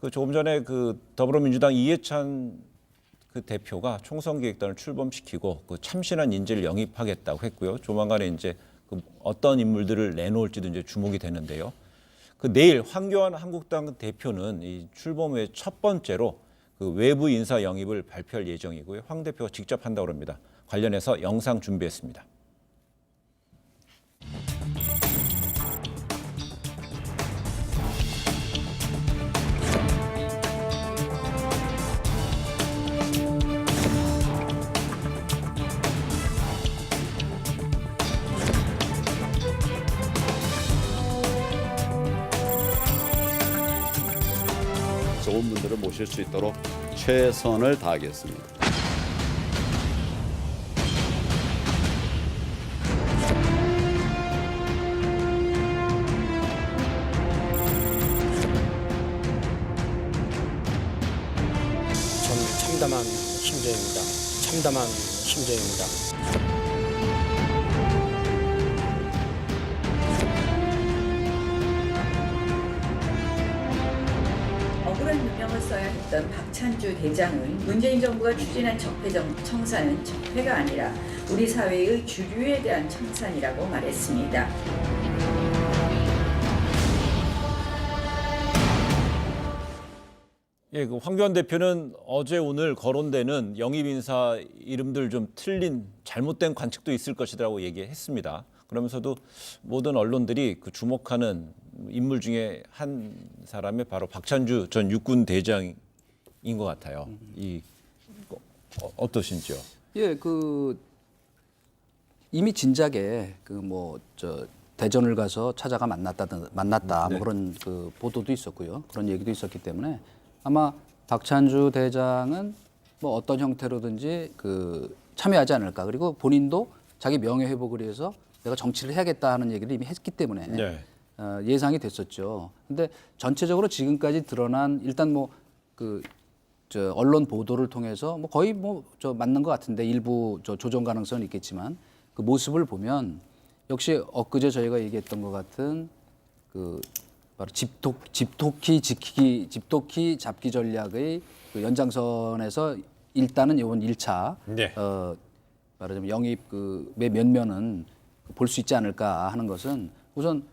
그 조금 전에 그 더불어민주당 이해찬 그 대표가 총선기획단을 출범시키고 그 참신한 인재를 영입하겠다고 했고요. 조만간에 이제 그 어떤 인물들을 내놓을지도 이제 주목이 되는데요. 그 내일 황교안 한국당 대표는 이 출범 후에 첫 번째로 그 외부 인사 영입을 발표할 예정이고요. 황 대표가 직접 한다고 합니다. 관련해서 영상 준비했습니다. 좋은 분들을 모실 수 있도록 최선을 다하겠습니다. 전 참담한 심정입니다. 참담한 심정입니다. 억울한 누명을 써야 했던 박찬주 대장을 문재인 정부가 추진한 적폐 청산은 적폐가 아니라 우리 사회의 주류에 대한 청산이라고 말했습니다. 예, 그 황교안 대표는 어제 오늘 거론되는 영입 인사 이름들 좀 틀린 잘못된 관측도 있을 것이라고 얘기했습니다. 그러면서도 모든 언론들이 그 주목하는 인물 중에 한 사람이 바로 박찬주 전 육군 대장인 것 같아요. 이 어떠신지요? 예, 이미 진작에 대전을 가서 찾아가 만났다 뭐 그런 그 보도도 있었고요. 그런 얘기도 있었기 때문에 아마 박찬주 대장은 뭐 어떤 형태로든지 참여하지 않을까. 그리고 본인도 자기 명예 회복을 위해서 내가 정치를 해야겠다 하는 얘기를 이미 했기 때문에 네. 예상이 됐었죠. 근데 전체적으로 지금까지 드러난 일단 언론 보도를 통해서 거의 맞는 것 같은데 일부 조정 가능성은 있겠지만 그 모습을 보면 역시 엊그제 저희가 얘기했던 것 같은 바로 집토끼 잡기 전략의 그 연장선에서 일단은 이번 1차 네. 말하자면 영입 몇 면은 볼 수 있지 않을까 하는 것은 우선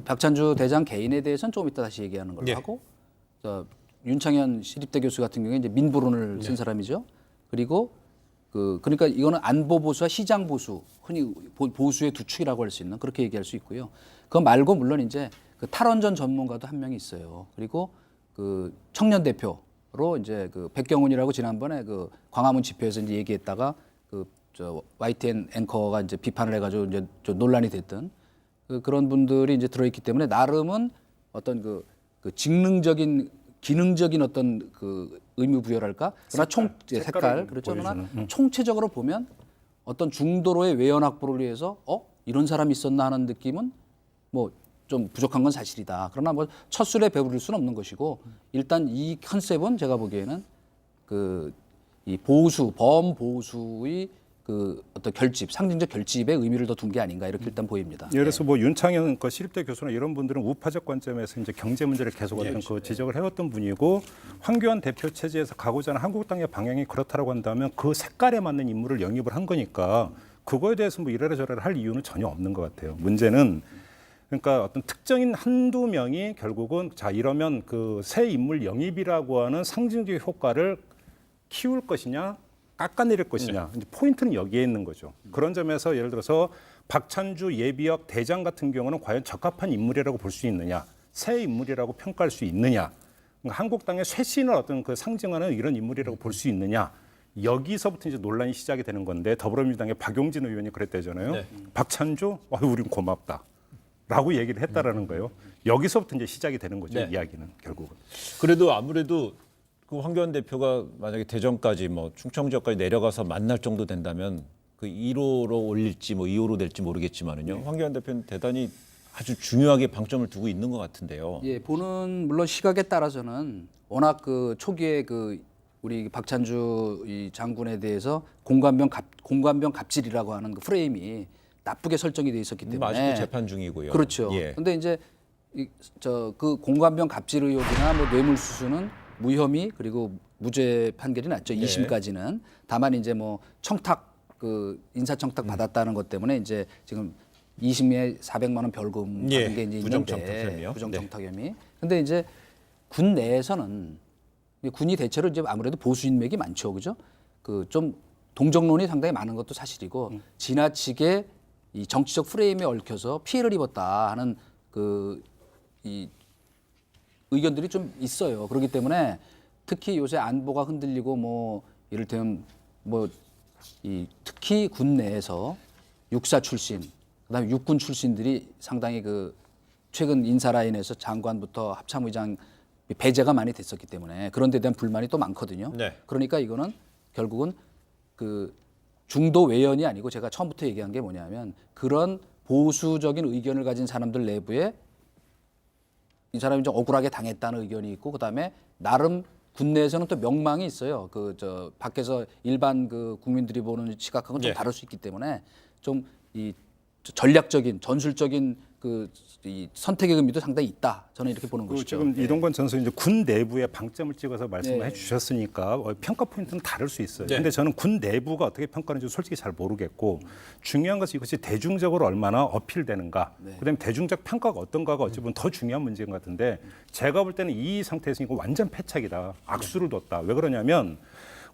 박찬주 대장 개인에 대해서는 조금 이따 다시 얘기하는 걸로 네. 하고 윤창현 시립대 교수 같은 경우에 이제 민부론을 쓴 사람이죠. 그리고 그러니까 이거는 안보 보수와 시장 보수, 흔히 보수의 두 축이라고 할 수 있는 그렇게 얘기할 수 있고요. 그거 말고 물론 이제 탈원전 전문가도 한 명이 있어요. 그리고 청년 대표로 이제 백경훈이라고 지난번에 광화문 집회에서 이제 얘기했다가 YTN 앵커가 이제 비판을 해가지고 이제 좀 논란이 됐던 그런 분들이 이제 들어있기 때문에 나름은 어떤 직능적인 기능적인 어떤 의미 부여랄까? 그러나 색깔 그렇죠. 그러나 총체적으로 보면 어떤 중도로의 외연 확보를 위해서 이런 사람이 있었나 하는 느낌은 좀 부족한 건 사실이다. 그러나 첫 술에 배부를 수는 없는 것이고 일단 이 컨셉은 제가 보기에는 이 범보수의 어떤 상징적 결집의 의미를 더 둔 게 아닌가 이렇게 일단 보입니다. 예를 들어서 윤창현 시립대 교수나 이런 분들은 우파적 관점에서 이제 경제 문제를 계속 어떤 지적을 해왔던 분이고 황교안 대표 체제에서 가고자 하는 한국당의 방향이 그렇다라고 한다면 그 색깔에 맞는 인물을 영입을 한 거니까 그거에 대해서 이래라 저래라 할 이유는 전혀 없는 것 같아요. 문제는 그러니까 어떤 특정인 한두 명이 결국은 이러면 새 인물 영입이라고 하는 상징적 효과를 키울 것이냐 깎아내릴 것이냐. 이제 포인트는 여기에 있는 거죠. 그런 점에서 예를 들어서 박찬주 예비역 대장 같은 경우는 과연 적합한 인물이라고 볼 수 있느냐, 새 인물이라고 평가할 수 있느냐, 그러니까 한국당의 쇄신을 어떤 상징하는 이런 인물이라고 볼 수 있느냐. 여기서부터 이제 논란이 시작이 되는 건데 더불어민주당의 박용진 의원이 그랬대잖아요. 네. 박찬주, 우린 고맙다라고 얘기를 했다라는 거예요. 여기서부터 이제 시작이 되는 거죠. 네. 이야기는 결국은. 그래도 아무래도 황교안 대표가 만약에 대전까지 충청 지역까지 내려가서 만날 정도 된다면 1호로 올릴지 2호로 될지 모르겠지만은요. 황교안 대표는 대단히 아주 중요하게 방점을 두고 있는 것 같은데요. 예, 보는 물론 시각에 따라서는 워낙 초기에 우리 박찬주 이 장군에 대해서 공관병 갑질이라고 하는 프레임이 나쁘게 설정이 돼 있었기 때문에 아직도 재판 중이고요. 그렇죠. 예. 근데 이제 그 공관병 갑질 의혹이나 뭐 뇌물수수는 무혐의 그리고 무죄 판결이 났죠. 2심까지는. 다만 이제 뭐 청탁 그 인사청탁 받았다는 것 때문에 이제 지금 2심에 400만 원 벌금 예, 받은 게 이제 부정청탁 있는데 혐의요. 부정청탁 혐의. 근데 이제 군 내에서는 군이 대체로 이제 아무래도 보수 인맥이 많죠, 그죠? 그 좀 동정론이 상당히 많은 것도 사실이고 지나치게 이 정치적 프레임에 얽혀서 피해를 입었다 하는 이 의견들이 좀 있어요. 그렇기 때문에 특히 요새 안보가 흔들리고 뭐 이를테면 뭐 이 특히 군 내에서 육사 출신, 그다음에 육군 출신들이 상당히 그 최근 인사 라인에서 장관부터 합참의장 배제가 많이 됐었기 때문에 그런 데 대한 불만이 또 많거든요. 네. 그러니까 이거는 결국은 그 중도 외연이 아니고 제가 처음부터 얘기한 게 뭐냐면 그런 보수적인 의견을 가진 사람들 내부에 이 사람이 좀 억울하게 당했다는 의견이 있고 그다음에 나름 군내에서는 또 명망이 있어요. 그 저 밖에서 일반 그 국민들이 보는 시각하고는 좀 네. 다를 수 있기 때문에 좀 이 전략적인 전술적인 그 이 선택의 의미도 상당히 있다. 저는 이렇게 보는 것이죠. 지금 이동관 전수 이제 군 내부에 방점을 찍어서 말씀을 네. 해주셨으니까 평가 포인트는 다를 수 있어요. 네. 근데 저는 군 내부가 어떻게 평가하는지 솔직히 잘 모르겠고 중요한 것은 이것이 대중적으로 얼마나 어필되는가. 그다음에 대중적 평가가 어떤가가 어찌 보면 더 중요한 문제인 것 같은데 제가 볼 때는 이 상태에서 이거 완전 패착이다. 악수를 뒀다. 왜 그러냐면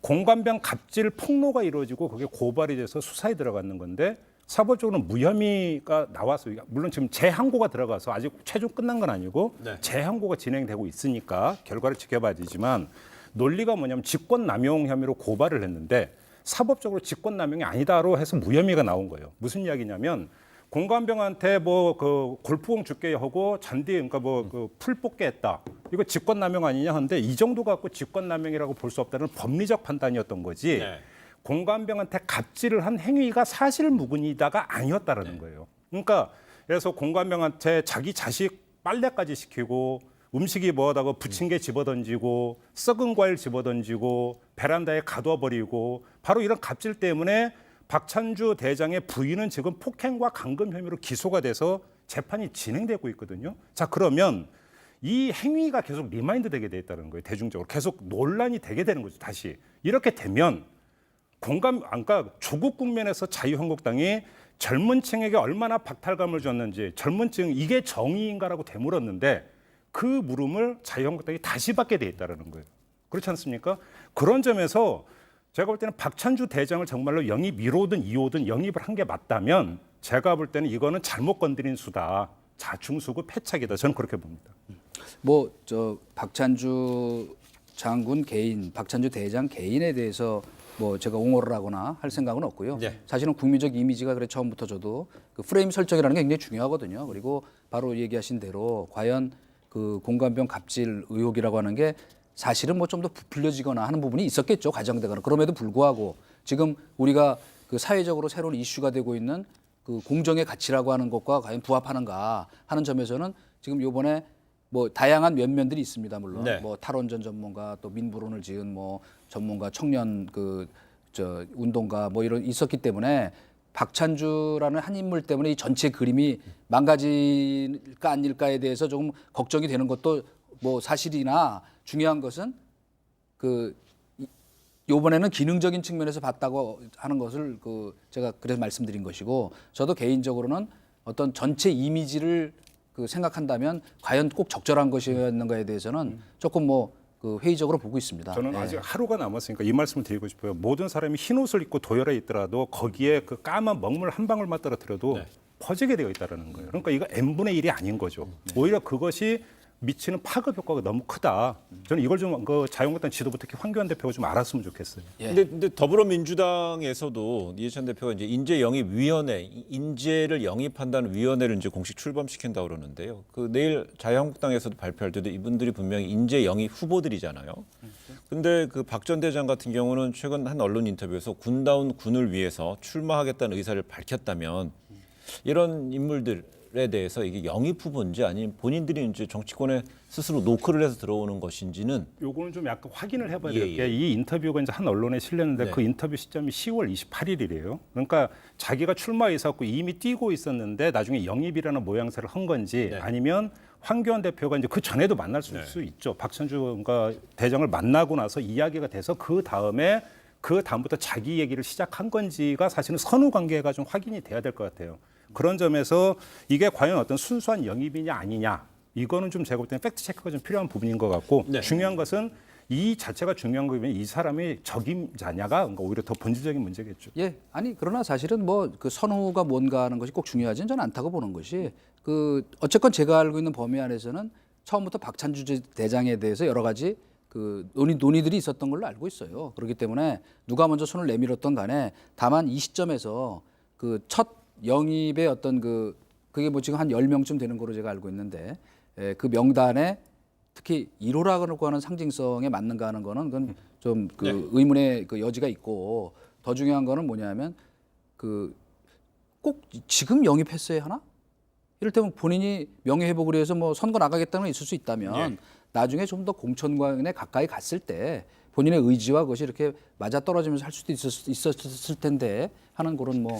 공관병 갑질 폭로가 이루어지고 그게 고발이 돼서 수사에 들어가는 건데 사법적으로는 무혐의가 나와서 물론 지금 재항고가 들어가서 아직 최종 끝난 건 아니고 재항고가 진행되고 있으니까 결과를 지켜봐야 되지만 논리가 뭐냐면 직권남용 혐의로 고발을 했는데 사법적으로 직권남용이 아니다로 해서 무혐의가 나온 거예요. 무슨 이야기냐면 공관병한테 뭐 그 골프공 줄게 하고 잔디 그러니까 뭐 그 풀 뽑게 했다. 이거 직권남용 아니냐 하는데 이 정도 갖고 직권남용이라고 볼 수 없다는 법리적 판단이었던 거지. 공관병한테 갑질을 한 행위가 사실무근이다가 아니었다라는 거예요. 그러니까 그래서 공관병한테 자기 자식 빨래까지 시키고 음식이 뭐하다고 부친 게 집어던지고 썩은 과일 집어던지고 베란다에 가둬버리고 바로 이런 갑질 때문에 박찬주 대장의 부인은 지금 폭행과 감금 혐의로 기소가 돼서 재판이 진행되고 있거든요. 자, 그러면 이 행위가 계속 리마인드 되게 돼 있다는 거예요. 대중적으로 계속 논란이 되게 되는 거죠. 다시 이렇게 되면 그러니까 조국 국면에서 자유한국당이 젊은 층에게 얼마나 박탈감을 줬는지 젊은 층 이게 정의인가라고 되물었는데 그 물음을 자유한국당이 다시 받게 돼 있다는 거예요. 그렇지 않습니까? 그런 점에서 제가 볼 때는 박찬주 대장을 정말로 영입 1호든 2호든 영입을 한 게 맞다면 제가 볼 때는 이거는 잘못 건드린 수다. 자충수고 패착이다. 저는 그렇게 봅니다. 뭐 저 박찬주 장군 개인, 박찬주 대장 개인에 대해서 뭐 제가 옹호를 하거나 할 생각은 없고요. 사실은 국민적 이미지가 그래 처음부터 저도 그 프레임 설정이라는 게 굉장히 중요하거든요. 그리고 바로 얘기하신 대로 과연 그 공관병 갑질 의혹이라고 하는 게 사실은 뭐 좀 더 부풀려지거나 하는 부분이 있었겠죠. 과장되거나. 그럼에도 불구하고 지금 우리가 그 사회적으로 새로운 이슈가 되고 있는 그 공정의 가치라고 하는 것과 과연 부합하는가 하는 점에서는 지금 요번에 뭐 다양한 면면들이 있습니다. 물론 뭐 탈원전 전문가 또 민부론을 지은 뭐 전문가 청년 운동가 뭐 이런 있었기 때문에 박찬주라는 한 인물 때문에 이 전체 그림이 망가질까 아닐까에 대해서 조금 걱정이 되는 것도 뭐 사실이나 중요한 것은 그 요번에는 기능적인 측면에서 봤다고 하는 것을 그 제가 그래서 말씀드린 것이고 저도 개인적으로는 어떤 전체 이미지를 그 생각한다면 과연 꼭 적절한 것이었는가에 대해서는 조금 뭐 그 회의적으로 보고 있습니다. 저는 아직 하루가 남았으니까 이 말씀을 드리고 싶어요. 모든 사람이 흰 옷을 입고 도열해 있더라도 거기에 그 까만 먹물 한 방울만 떨어뜨려도 퍼지게 되어 있다는 거예요. 그러니까 이거 n분의 1이 아닌 거죠. 오히려 그것이 미치는 파급 효과가 너무 크다. 저는 이걸 좀 그 자유한국당 지도부 특히 황교안 대표가 좀 알았으면 좋겠어요. 근데 더불어민주당에서도 이해찬 대표가 이제 인재영입위원회, 인재를 영입한다는 위원회를 이제 공식 출범시킨다고 그러는데요. 그 내일 자유한국당에서도 발표할 때도 이분들이 분명히 인재영입 후보들이잖아요. 근데 그 박 전 대장 같은 경우는 최근 한 언론 인터뷰에서 군다운 군을 위해서 출마하겠다는 의사를 밝혔다면 이런 인물들에 대해서 이게 영입 후보인지 아니면 본인들이 이제 정치권에 스스로 노크를 해서 들어오는 것인지는 요거는 좀 약간 확인을 해봐야 될 게 이 인터뷰가 이제 한 언론에 실렸는데 그 인터뷰 시점이 10월 28일이래요. 그러니까 자기가 출마 의사 갖고 이미 뛰고 있었는데 나중에 영입이라는 모양새를 한 건지 아니면 황교안 대표가 이제 그 전에도 만날 수 있죠. 박찬주가 대장을 만나고 나서 이야기가 돼서 그 다음부터 자기 얘기를 시작한 건지가 사실은 선후 관계가 좀 확인이 돼야 될 것 같아요. 그런 점에서 이게 과연 어떤 순수한 영입이냐 아니냐 이거는 좀 제가 볼 때는 팩트 체크가 좀 필요한 부분인 것 같고 중요한 것은 이 자체가 중요한 거면 이 사람이 적임자냐가 오히려 더 본질적인 문제겠죠. 예, 아니 그러나 사실은 뭐 그 선후가 뭔가 하는 것이 꼭 중요하지는 저는 않다고 보는 것이 그 어쨌건 제가 알고 있는 범위 안에서는 처음부터 박찬주 대장에 대해서 여러 가지 그 논의들이 있었던 걸로 알고 있어요. 그렇기 때문에 누가 먼저 손을 내밀었던 간에 다만 이 시점에서 그 첫 영입의 어떤 그게 뭐 지금 한 10명쯤 되는 거로 제가 알고 있는데 그 명단에 특히 1호라고 하는 상징성에 맞는가 하는 거는 그건 좀 그 의문의 그 여지가 있고 더 중요한 거는 뭐냐면 그 꼭 지금 영입했어야 하나? 이를테면 본인이 명예회복을 위해서 뭐 선거 나가겠다는 건 있을 수 있다면 나중에 좀 더 공천관에 가까이 갔을 때 본인의 의지와 그것이 이렇게 맞아떨어지면서 할 수도 있었을 텐데 하는 그런 뭐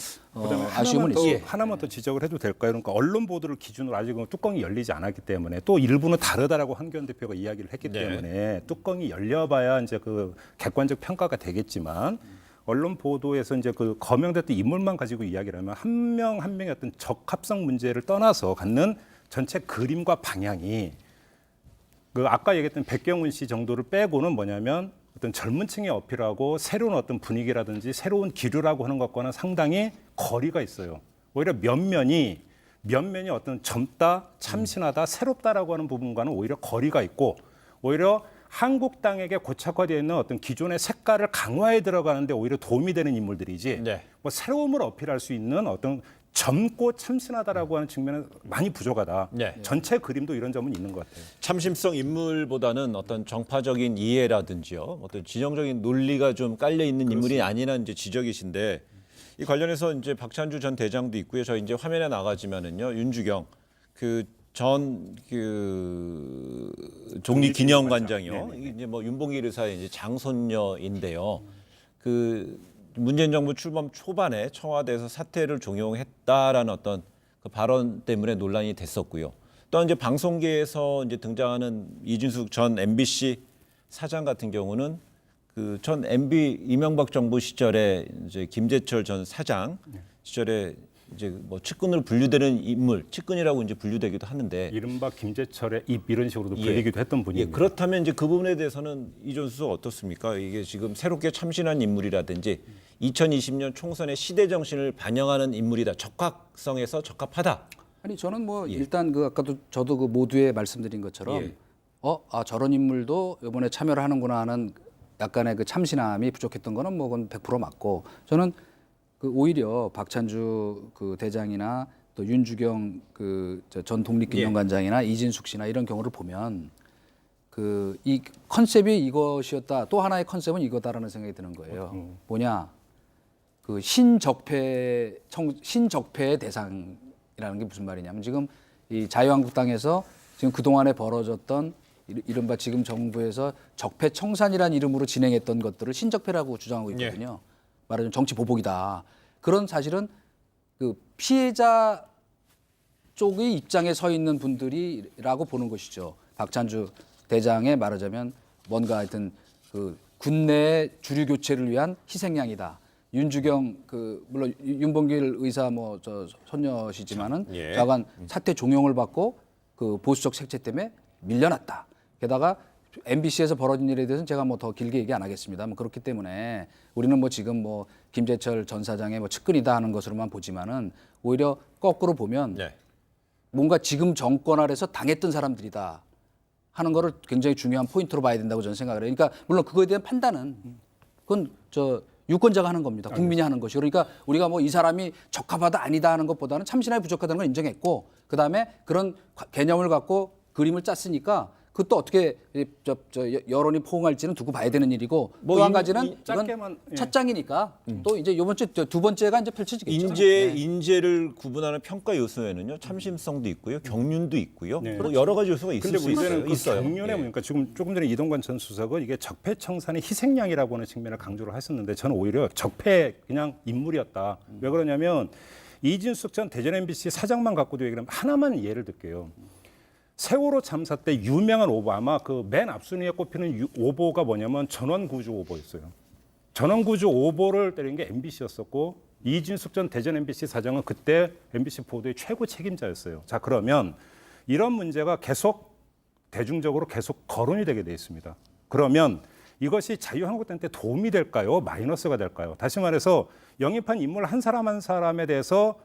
아쉬움은 있어요. 하나만 더 지적을 해도 될까요? 그러니까 언론 보도를 기준으로 아직은 뚜껑이 열리지 않았기 때문에 또 일부는 다르다라고 황교안 대표가 이야기를 했기 때문에 뚜껑이 열려봐야 이제 그 객관적 평가가 되겠지만 언론 보도에서 이제 그 거명됐던 인물만 가지고 이야기를 하면 한 명 한 명의 어떤 적합성 문제를 떠나서 갖는 전체 그림과 방향이 그 아까 얘기했던 백경훈 씨 정도를 빼고는 뭐냐면 어떤 젊은 층에 어필하고 새로운 어떤 분위기라든지 새로운 기류라고 하는 것과는 상당히 거리가 있어요. 오히려 면면이 어떤 젊다, 참신하다, 새롭다라고 하는 부분과는 오히려 거리가 있고 오히려 한국당에게 고착화되어 있는 어떤 기존의 색깔을 강화해 들어가는데 오히려 도움이 되는 인물들이지 뭐 새로움을 어필할 수 있는 어떤 젊고 참신하다라고 하는 측면은 많이 부족하다. 전체 그림도 이런 점은 있는 것 같아요. 참심성 인물보다는 어떤 정파적인 이해라든지요, 어떤 진영적인 논리가 좀 깔려 있는 인물이 아니라는 이제 지적이신데 이 관련해서 이제 박찬주 전 대장도 있고요. 저 이제 화면에 나가지만은요, 윤주경 전 독립기념관장이요. 이게 이제 뭐 윤봉길 의사의 이제 장손녀인데요. 문재인 정부 출범 초반에 청와대에서 사퇴를 종용했다라는 어떤 그 발언 때문에 논란이 됐었고요. 또 이제 방송계에서 이제 등장하는 이준숙 전 MBC 사장 같은 경우는 그 전 MB 이명박 정부 시절에 이제 김재철 전 사장 시절에 이제 뭐 측근으로 분류되는 인물, 측근이라고 이제 분류되기도 하는데 이른바 김재철의 입 이런 식으로도 불리기도 했던 분입니다. 그렇다면 이제 그 부분에 대해서는 이준수 어떻습니까? 이게 지금 새롭게 참신한 인물이라든지 2020년 총선의 시대 정신을 반영하는 인물이다. 적합성에서 적합하다. 아니 저는 뭐 일단 그 아까도 저도 그 모두에 말씀드린 것처럼 저런 인물도 이번에 참여를 하는구나 하는 약간의 그 참신함이 부족했던 거는 뭐 그건 100% 맞고 저는 그 오히려 박찬주 그 대장이나 또 윤주경 그 전 독립기념관장이나 이진숙 씨나 이런 경우를 보면 그 이 컨셉이 이것이었다. 또 하나의 컨셉은 이거다라는 생각이 드는 거예요. 뭐냐? 그 신적폐의 대상이라는 게 무슨 말이냐면 지금 이 자유한국당에서 지금 그 동안에 벌어졌던 이른바 지금 정부에서 적폐청산이라는 이름으로 진행했던 것들을 신적폐라고 주장하고 있거든요. 말하자면 정치 보복이다. 그런 사실은 그 피해자 쪽의 입장에 서 있는 분들이라고 보는 것이죠. 박찬주 대장의 말하자면 뭔가 하여튼 그 군내의 주류 교체를 위한 희생양이다. 윤주경 물론 윤봉길 의사 뭐 저 손녀시지만은 자관 사퇴 종용을 받고 그 보수적 색채 때문에 밀려났다. 게다가 MBC에서 벌어진 일에 대해서는 제가 뭐 더 길게 얘기 안 하겠습니다. 뭐 그렇기 때문에 우리는 뭐 지금 뭐 김재철 전 사장의 뭐 측근이다 하는 것으로만 보지만은 오히려 거꾸로 보면 뭔가 지금 정권 아래서 당했던 사람들이다 하는 거를 굉장히 중요한 포인트로 봐야 된다고 저는 생각을 해요. 그러니까 물론 그거에 대한 판단은 그건 유권자가 하는 겁니다. 국민이 하는 것이. 그러니까 우리가 뭐 이 사람이 적합하다 아니다 하는 것보다는 참신하게 부족하다는 걸 인정했고 그다음에 그런 개념을 갖고 그림을 짰으니까 그것도 어떻게 여론이 포옹할지는 두고 봐야 되는 일이고 또 한 가지는 이건 첫 장이니까 또 이제 이번 주 두 번째가 이제 펼쳐지겠죠. 인재를 구분하는 평가 요소에는요 참심성도 있고요, 경륜도 있고요, 뭐 여러 가지 요소가 있을 수 있어요. 그 경륜에 보니까 지금 조금 전에 이동관 전 수석은 이게 적폐청산의 희생양이라고 하는 측면을 강조를 했었는데 저는 오히려 적폐 그냥 인물이었다. 왜 그러냐면 이진숙 전 대전 MBC 사장만 갖고도 얘기를 하면 하나만 예를 들게요. 세월호 참사 때 유명한 오보, 아마 그 맨 앞순위에 꼽히는 오보가 뭐냐면 전원구조 오보였어요. 전원구조 오보를 때린 게 MBC였었고 이진숙 전 대전 MBC 사장은 그때 MBC 보도의 최고 책임자였어요. 자, 그러면 이런 문제가 계속 대중적으로 계속 거론이 되게 돼 있습니다. 그러면 이것이 자유한국당한테 도움이 될까요? 마이너스가 될까요? 다시 말해서 영입한 인물 한 사람 한 사람에 대해서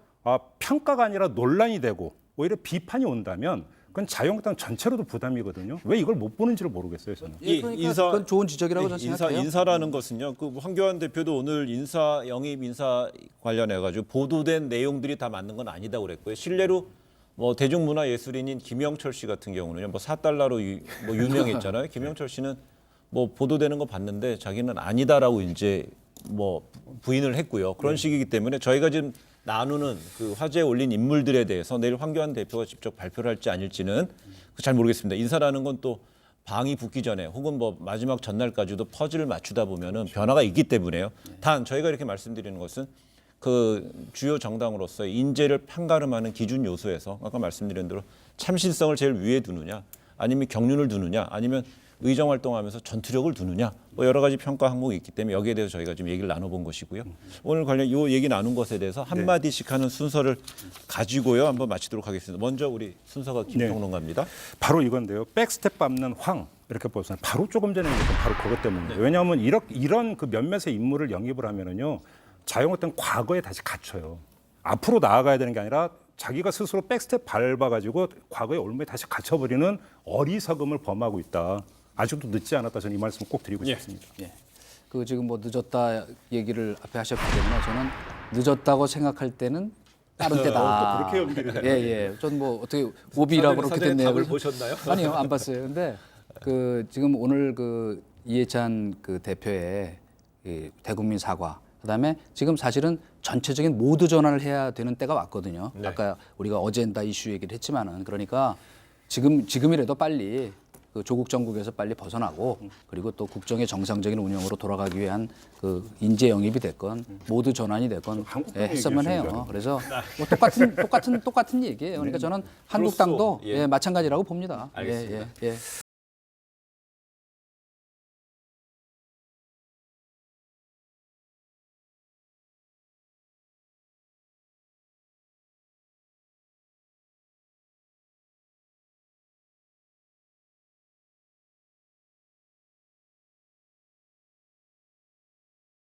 평가가 아니라 논란이 되고 오히려 비판이 온다면 그건 자유한국당 전체로도 부담이거든요. 왜 이걸 못 보는지를 모르겠어요, 저는. 예, 그러니까 그건 좋은 지적이라고 저는 생각해요. 인사라는 것은요. 그 황교안 대표도 오늘 영입 인사 관련해 가지고 보도된 내용들이 다 맞는 건 아니다고 그랬고요. 실례로 뭐 대중문화예술인인 김영철 씨 같은 경우는요. 뭐 4달러로 유명했잖아요. 김영철 씨는 뭐 보도되는 거 봤는데 자기는 아니다라고 이제 뭐 부인을 했고요. 그런 식이기 때문에 저희가 지금 나누는 그 화제에 올린 인물들에 대해서 내일 황교안 대표가 직접 발표를 할지 아닐지는 잘 모르겠습니다. 인사라는 건 또 방이 붙기 전에 혹은 뭐 마지막 전날까지도 퍼즐을 맞추다 보면은 변화가 있기 때문에요. 단 저희가 이렇게 말씀드리는 것은 그 주요 정당으로서의 인재를 판가름하는 기준 요소에서 아까 말씀드린 대로 참신성을 제일 위에 두느냐, 아니면 경륜을 두느냐, 아니면 의정 활동하면서 전투력을 두느냐, 뭐 여러 가지 평가 항목이 있기 때문에 여기에 대해서 저희가 좀 얘기를 나눠본 것이고요. 오늘 관련 이 얘기 나눈 것에 대해서 한 마디씩 하는 순서를 가지고요 한번 마치도록 하겠습니다. 먼저 우리 순서가 김평론가입니다. 바로 이건데요. 백스텝 밟는 황 이렇게 보셨어요. 바로 조금 전에 얘기했던 바로 그것 때문이에요. 왜냐하면 이런 그 몇몇의 인물을 영입을 하면은요, 자유한국당 과거에 다시 갇혀요. 앞으로 나아가야 되는 게 아니라 자기가 스스로 백스텝 밟아가지고 과거의 올무에 다시 갇혀버리는 어리석음을 범하고 있다. 아직도 늦지 않았다. 저는 이 말씀 꼭 드리고 싶습니다. 예. 그 지금 뭐 늦었다 얘기를 앞에 하셨기 때문에 저는 늦었다고 생각할 때는 다른 때다. 또 그렇게 연결이 되나요? 예, 예. 전 뭐 어떻게 오비라고 그렇게 됐네요. 답을 보셨나요? 아니요, 안 봤어요. 근데 그 지금 오늘 그 이해찬 그 대표의 이 대국민 사과, 그다음에 지금 사실은 전체적인 모드 전환을 해야 되는 때가 왔거든요. 아까 우리가 어젠다 이슈 얘기를 했지만은, 그러니까 지금이라도 빨리 그 조국 정국에서 빨리 벗어나고, 그리고 또 국정의 정상적인 운영으로 돌아가기 위한 그 인재 영입이 됐건 모드 전환이 됐건 했으면 해요. 그래서 뭐 똑같은 얘기예요. 그러니까 저는 한국당도 마찬가지라고 봅니다. 알겠습니다. 예.